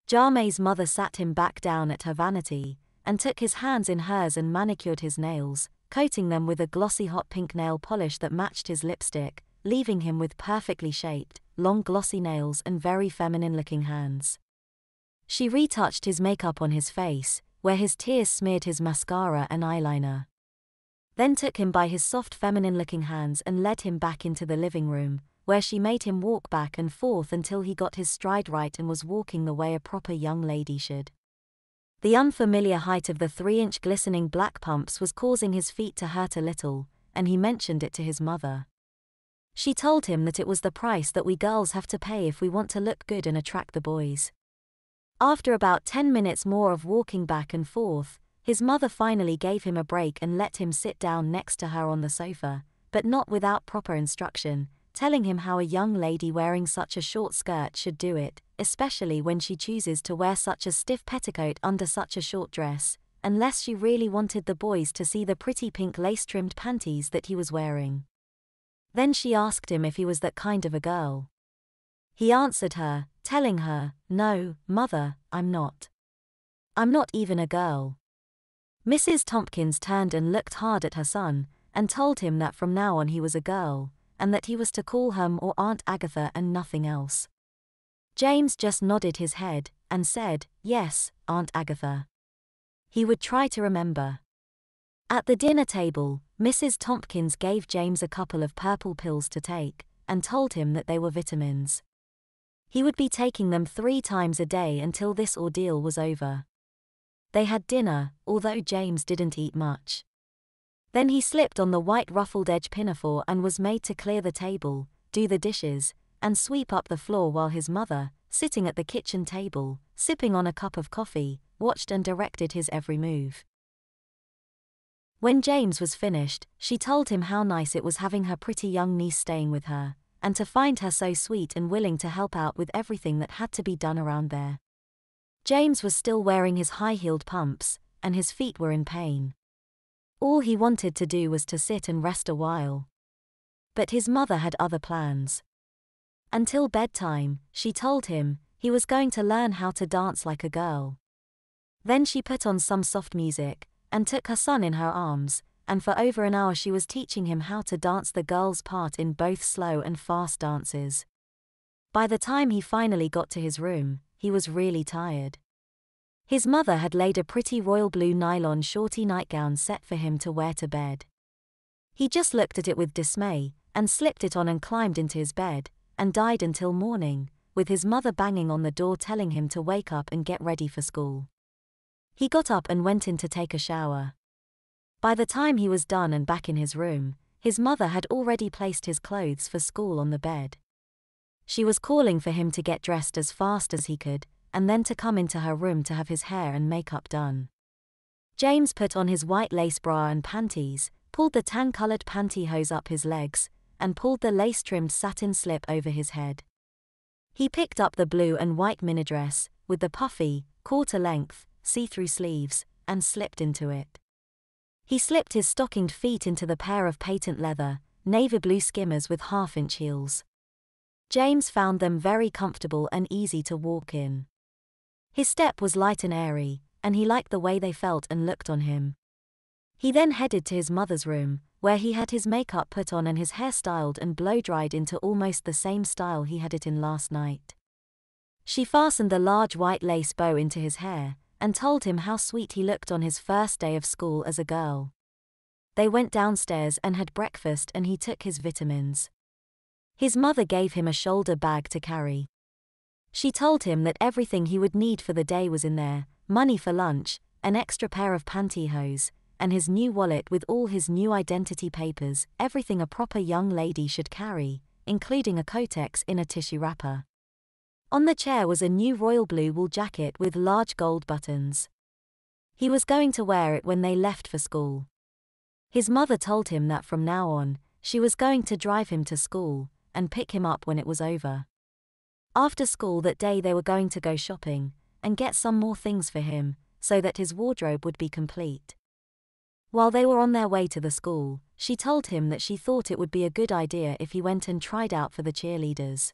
Jame's mother sat him back down at her vanity, and took his hands in hers and manicured his nails, coating them with a glossy hot pink nail polish that matched his lipstick, leaving him with perfectly shaped, long glossy nails and very feminine-looking hands. She retouched his makeup on his face, where his tears smeared his mascara and eyeliner. Then took him by his soft feminine-looking hands and led him back into the living room, where she made him walk back and forth until he got his stride right and was walking the way a proper young lady should. The unfamiliar height of the 3-inch glistening black pumps was causing his feet to hurt a little, and he mentioned it to his mother. She told him that it was the price that we girls have to pay if we want to look good and attract the boys. After about 10 minutes more of walking back and forth, his mother finally gave him a break and let him sit down next to her on the sofa, but not without proper instruction, telling him how a young lady wearing such a short skirt should do it, especially when she chooses to wear such a stiff petticoat under such a short dress, unless she really wanted the boys to see the pretty pink lace-trimmed panties that he was wearing. Then she asked him if he was that kind of a girl. He answered her, telling her, "No, mother, I'm not. I'm not even a girl." Mrs. Tompkins turned and looked hard at her son, and told him that from now on he was a girl, and that he was to call her or Aunt Agatha and nothing else. James just nodded his head, and said, "Yes, Aunt Agatha." He would try to remember. At the dinner table, Mrs. Tompkins gave James a couple of purple pills to take, and told him that they were vitamins. He would be taking them 3 times a day until this ordeal was over. They had dinner, although James didn't eat much. Then he slipped on the white ruffled-edge pinafore and was made to clear the table, do the dishes, and sweep up the floor while his mother, sitting at the kitchen table, sipping on a cup of coffee, watched and directed his every move. When James was finished, she told him how nice it was having her pretty young niece staying with her, and to find her so sweet and willing to help out with everything that had to be done around there. James was still wearing his high-heeled pumps, and his feet were in pain. All he wanted to do was to sit and rest a while. But his mother had other plans. Until bedtime, she told him, he was going to learn how to dance like a girl. Then she put on some soft music, and took her son in her arms, and for over an hour she was teaching him how to dance the girl's part in both slow and fast dances. By the time he finally got to his room, he was really tired. His mother had laid a pretty royal blue nylon shorty nightgown set for him to wear to bed. He just looked at it with dismay, and slipped it on and climbed into his bed, and died until morning, with his mother banging on the door telling him to wake up and get ready for school. He got up and went in to take a shower. By the time he was done and back in his room, his mother had already placed his clothes for school on the bed. She was calling for him to get dressed as fast as he could, and then to come into her room to have his hair and makeup done. James put on his white lace bra and panties, pulled the tan-colored pantyhose up his legs, and pulled the lace-trimmed satin slip over his head. He picked up the blue and white minidress, with the puffy, quarter-length, see-through sleeves, and slipped into it. He slipped his stockinged feet into the pair of patent leather, navy blue skimmers with half-inch heels. James found them very comfortable and easy to walk in. His step was light and airy, and he liked the way they felt and looked on him. He then headed to his mother's room, where he had his makeup put on and his hair styled and blow-dried into almost the same style he had it in last night. She fastened the large white lace bow into his hair, and told him how sweet he looked on his first day of school as a girl. They went downstairs and had breakfast and he took his vitamins. His mother gave him a shoulder bag to carry. She told him that everything he would need for the day was in there, money for lunch, an extra pair of pantyhose, and his new wallet with all his new identity papers, everything a proper young lady should carry, including a Kotex in a tissue wrapper. On the chair was a new royal blue wool jacket with large gold buttons. He was going to wear it when they left for school. His mother told him that from now on, she was going to drive him to school, and pick him up when it was over. After school that day they were going to go shopping, and get some more things for him, so that his wardrobe would be complete. While they were on their way to the school, she told him that she thought it would be a good idea if he went and tried out for the cheerleaders.